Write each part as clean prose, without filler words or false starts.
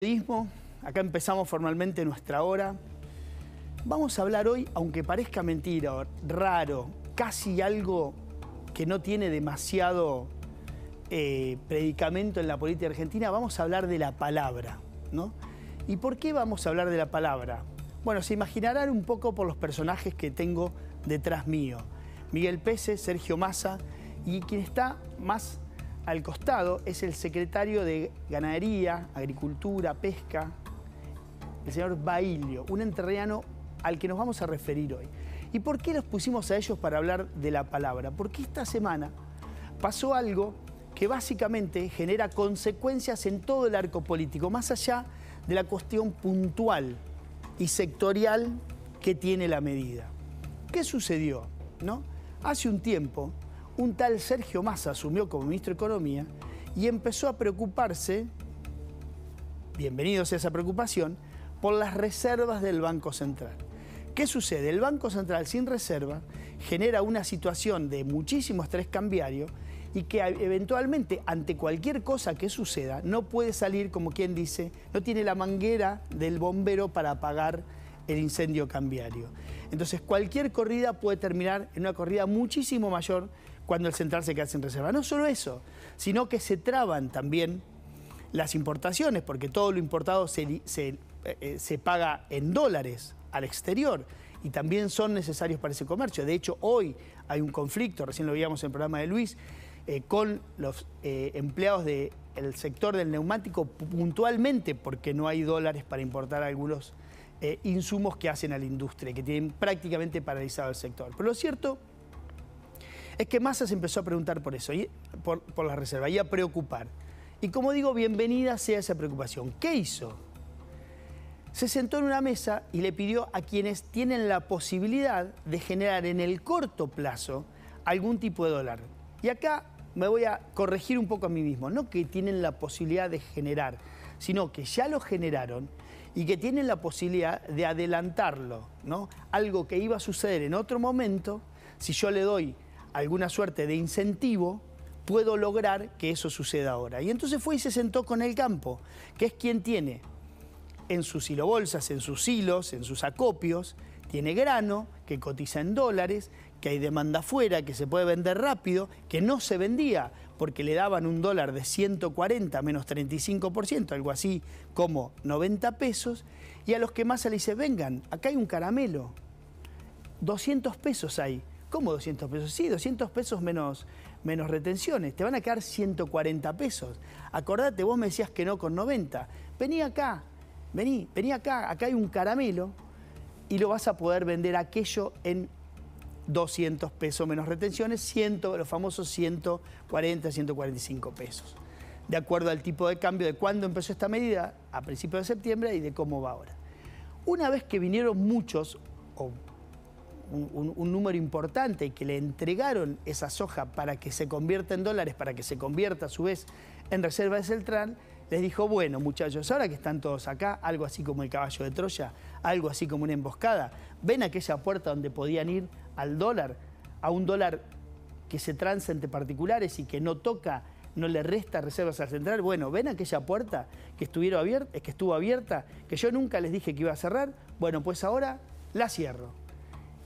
Periodismo, acá empezamos formalmente nuestra hora. Vamos a hablar hoy, aunque parezca mentira, raro, casi algo que no tiene demasiado predicamento en la política argentina, vamos a hablar de la palabra, ¿no? ¿Y por qué vamos a hablar de la palabra? Bueno, se imaginarán un poco por los personajes que tengo detrás mío. Miguel Pese, Sergio Massa, y quien está más al costado es el secretario de Ganadería, Agricultura, Pesca, el señor Bailio, un entrerriano al que nos vamos a referir hoy. ¿Y por qué los pusimos a ellos para hablar de la palabra? Porque esta semana pasó algo que básicamente genera consecuencias en todo el arco político, más allá de la cuestión puntual y sectorial que tiene la medida. ¿Qué sucedió? ¿No? Hace un tiempo, un tal Sergio Massa asumió como ministro de Economía y empezó a preocuparse, bienvenido sea esa preocupación, por las reservas del Banco Central. ¿Qué sucede? El Banco Central sin reserva genera una situación de muchísimo estrés cambiario y que eventualmente, ante cualquier cosa que suceda, no puede salir, como quien dice, no tiene la manguera del bombero para apagar el incendio cambiario. Entonces, cualquier corrida puede terminar en una corrida muchísimo mayor cuando el central se queda sin reserva. No solo eso, sino que se traban también las importaciones, porque todo lo importado se paga en dólares al exterior y también son necesarios para ese comercio. De hecho, hoy hay un conflicto, recién lo veíamos en el programa de Luis, con los empleados del sector del neumático puntualmente porque no hay dólares para importar algunos insumos que hacen a la industria, que tienen prácticamente paralizado el sector. Pero lo cierto es que Massa se empezó a preguntar por eso, por la reserva, y a preocupar. Y como digo, bienvenida sea esa preocupación. ¿Qué hizo? Se sentó en una mesa y le pidió a quienes tienen la posibilidad de generar en el corto plazo algún tipo de dólar. Y acá me voy a corregir un poco a mí mismo. No que tienen la posibilidad de generar, sino que ya lo generaron y que tienen la posibilidad de adelantarlo, ¿no? Algo que iba a suceder en otro momento, si yo le doy alguna suerte de incentivo, puedo lograr que eso suceda ahora. Y entonces fue y se sentó con el campo, que es quien tiene en sus hilobolsas, en sus hilos, en sus acopios, tiene grano que cotiza en dólares, que hay demanda afuera, que se puede vender rápido, que no se vendía porque le daban un dólar de 140 menos 35%, algo así como 90 pesos, y a los que Massa le dice, vengan, acá hay un caramelo, 200 pesos hay. ¿Cómo 200 pesos? Sí, 200 pesos menos retenciones, te van a quedar 140 pesos. Acordate, vos me decías que no con 90, vení acá, vení acá, acá hay un caramelo y lo vas a poder vender aquello en 200 pesos menos retenciones, los famosos 140, 145 pesos. De acuerdo al tipo de cambio de cuándo empezó esta medida, a principios de septiembre, y de cómo va ahora. Una vez que vinieron muchos, o un número importante, y que le entregaron esa soja para que se convierta en dólares, para que se convierta a su vez en reserva de central, les dijo, bueno, muchachos, ahora que están todos acá, algo así como el caballo de Troya, algo así como una emboscada, ven aquella puerta donde podían ir al dólar, a un dólar que se transa entre particulares y que no toca, no le resta reservas al central. Bueno, ven aquella puerta que estuvo abierta, que yo nunca les dije que iba a cerrar. Bueno, pues ahora la cierro.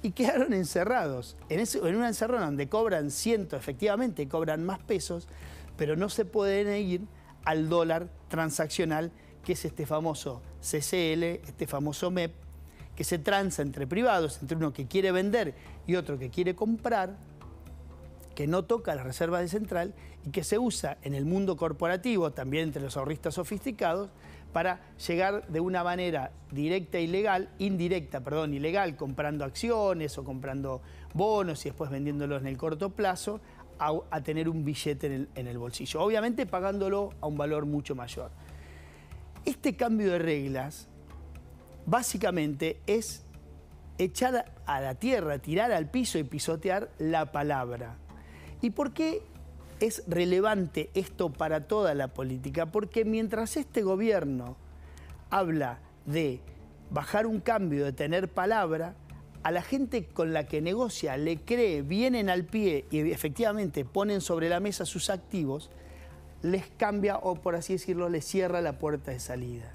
Y quedaron encerrados, en una encerrona donde cobran efectivamente cobran más pesos, pero no se pueden ir al dólar transaccional, que es este famoso CCL, este famoso MEP, que se transa entre privados, entre uno que quiere vender y otro que quiere comprar, que no toca las reservas de central y que se usa en el mundo corporativo, también entre los ahorristas sofisticados, para llegar de una manera ilegal, comprando acciones o comprando bonos y después vendiéndolos en el corto plazo, a tener un billete en el bolsillo. Obviamente pagándolo a un valor mucho mayor. Este cambio de reglas básicamente es echar a la tierra, tirar al piso y pisotear la palabra. ¿Y por qué es relevante esto para toda la política? Porque mientras este gobierno habla de bajar un cambio, de tener palabra, a la gente con la que negocia le cree, vienen al pie y efectivamente ponen sobre la mesa sus activos, les cambia o, por así decirlo, les cierra la puerta de salida.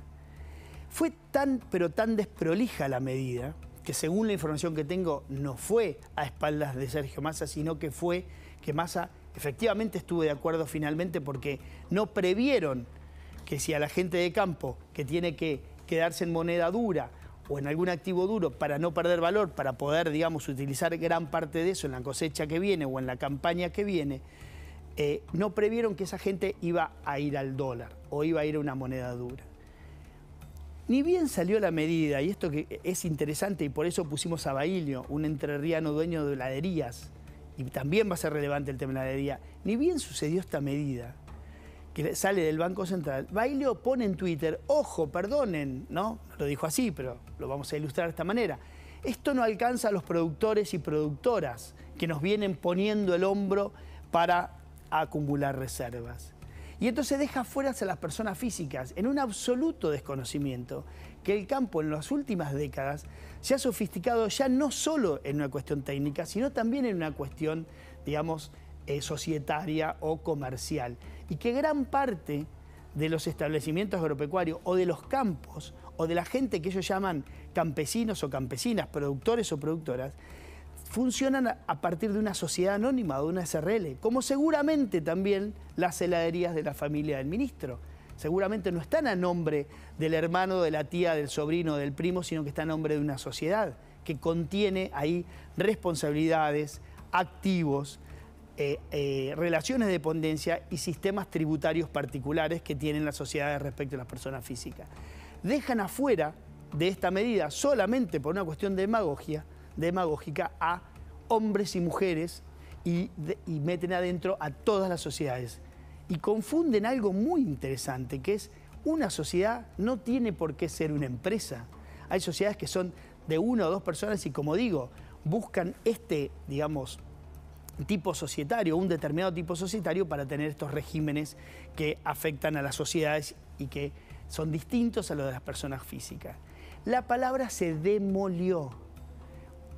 Fue tan, pero tan desprolija la medida, que según la información que tengo, no fue a espaldas de Sergio Massa, sino que fue que Massa efectivamente estuvo de acuerdo finalmente porque no previeron que si a la gente de campo que tiene que quedarse en moneda dura o en algún activo duro para no perder valor, para poder, digamos, utilizar gran parte de eso en la cosecha que viene o en la campaña que viene, no previeron que esa gente iba a ir al dólar o iba a ir a una moneda dura. Ni bien salió la medida, y esto que es interesante y por eso pusimos a Bailio, un entrerriano dueño de heladerías, y también va a ser relevante el tema de la heladería, ni bien sucedió esta medida, que sale del Banco Central, Bailio pone en Twitter, ojo, perdonen, ¿no? Lo dijo así, pero lo vamos a ilustrar de esta manera. Esto no alcanza a los productores y productoras que nos vienen poniendo el hombro para acumular reservas. Y entonces deja fuera a las personas físicas en un absoluto desconocimiento que el campo en las últimas décadas se ha sofisticado ya no solo en una cuestión técnica, sino también en una cuestión, digamos, societaria o comercial. Y que gran parte de los establecimientos agropecuarios o de los campos o de la gente que ellos llaman campesinos o campesinas, productores o productoras, funcionan a partir de una sociedad anónima, de una SRL, como seguramente también las heladerías de la familia del ministro. Seguramente no están a nombre del hermano, de la tía, del sobrino, del primo, sino que está a nombre de una sociedad que contiene ahí responsabilidades, activos, relaciones de dependencia y sistemas tributarios particulares que tienen las sociedades respecto a las personas físicas. Dejan afuera de esta medida solamente por una cuestión de demagógica a hombres y mujeres y meten adentro a todas las sociedades. Y confunden algo muy interesante, que es una sociedad no tiene por qué ser una empresa. Hay sociedades que son de una o dos personas y, como digo, buscan digamos, tipo societario, un determinado tipo societario para tener estos regímenes que afectan a las sociedades y que son distintos a los de las personas físicas. La palabra se demolió.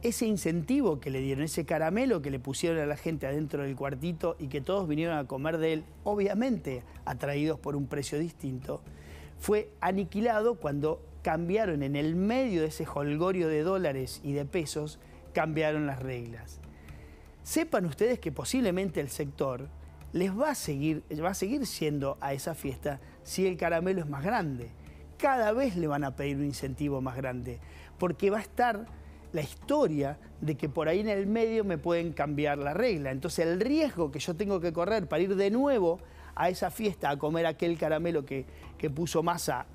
Ese incentivo que le dieron, ese caramelo que le pusieron a la gente adentro del cuartito y que todos vinieron a comer de él, obviamente atraídos por un precio distinto, fue aniquilado cuando cambiaron en el medio de ese jolgorio de dólares y de pesos, cambiaron las reglas. Sepan ustedes que posiblemente el sector les va a seguir siendo a esa fiesta si el caramelo es más grande. Cada vez le van a pedir un incentivo más grande, porque va a estar la historia de que por ahí en el medio me pueden cambiar la regla. Entonces el riesgo que yo tengo que correr para ir de nuevo a esa fiesta a comer aquel caramelo que puso Massa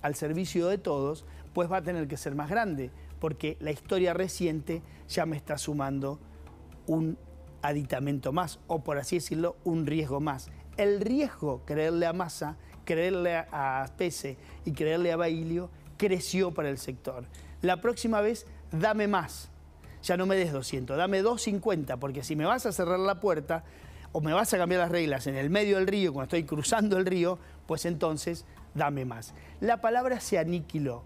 al servicio de todos, pues va a tener que ser más grande, porque la historia reciente ya me está sumando un aditamento más, o por así decirlo, un riesgo más. El riesgo, creerle a Massa, creerle a Pese y creerle a Bailio, creció para el sector. La próxima vez, dame más. Ya no me des 200, dame 250, porque si me vas a cerrar la puerta o me vas a cambiar las reglas en el medio del río, cuando estoy cruzando el río, pues entonces dame más. La palabra se aniquiló.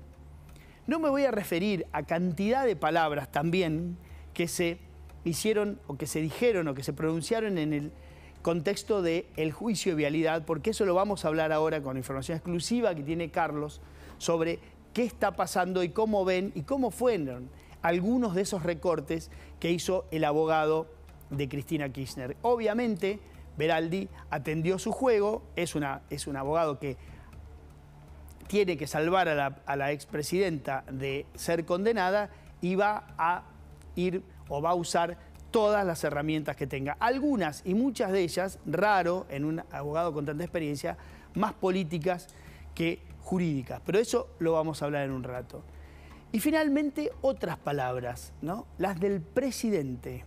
No me voy a referir a cantidad de palabras también que se hicieron o que se dijeron o que se pronunciaron en el contexto del juicio de vialidad, porque eso lo vamos a hablar ahora con información exclusiva que tiene Carlos sobre qué está pasando y cómo ven y cómo fueron algunos de esos recortes que hizo el abogado de Cristina Kirchner. Obviamente, Beraldi atendió su juego, es un abogado que tiene que salvar a la expresidenta de ser condenada y va a ir o va a usar todas las herramientas que tenga. Algunas y muchas de ellas, raro en un abogado con tanta experiencia, más políticas que jurídicas. Pero eso lo vamos a hablar en un rato. Y finalmente otras palabras, ¿no? Las del presidente.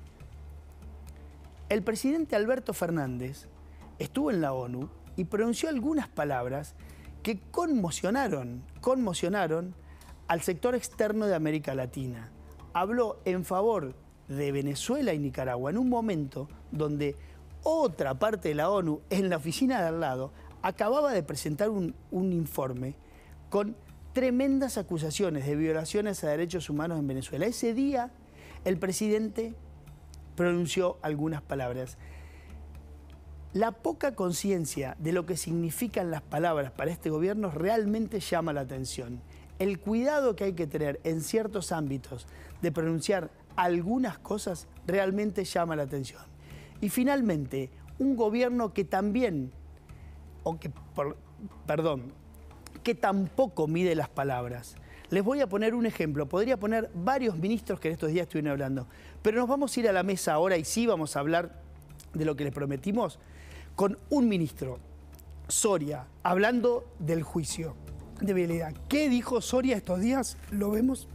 El presidente Alberto Fernández estuvo en la ONU y pronunció algunas palabras que conmocionaron al sector externo de América Latina. Habló en favor de Venezuela y Nicaragua en un momento donde otra parte de la ONU, en la oficina de al lado, acababa de presentar un informe con tremendas acusaciones de violaciones a derechos humanos en Venezuela. Ese día el presidente pronunció algunas palabras. La poca conciencia de lo que significan las palabras para este gobierno realmente llama la atención. el cuidado que hay que tener en ciertos ámbitos de pronunciar algunas cosas realmente llama la atención. Y finalmente, un gobierno que también, que tampoco mide las palabras. Les voy a poner un ejemplo, podría poner varios ministros que en estos días estuvieron hablando, pero nos vamos a ir a la mesa ahora y sí vamos a hablar de lo que les prometimos con un ministro, Soria, hablando del juicio de vialidad. ¿Qué dijo Soria estos días? Lo vemos.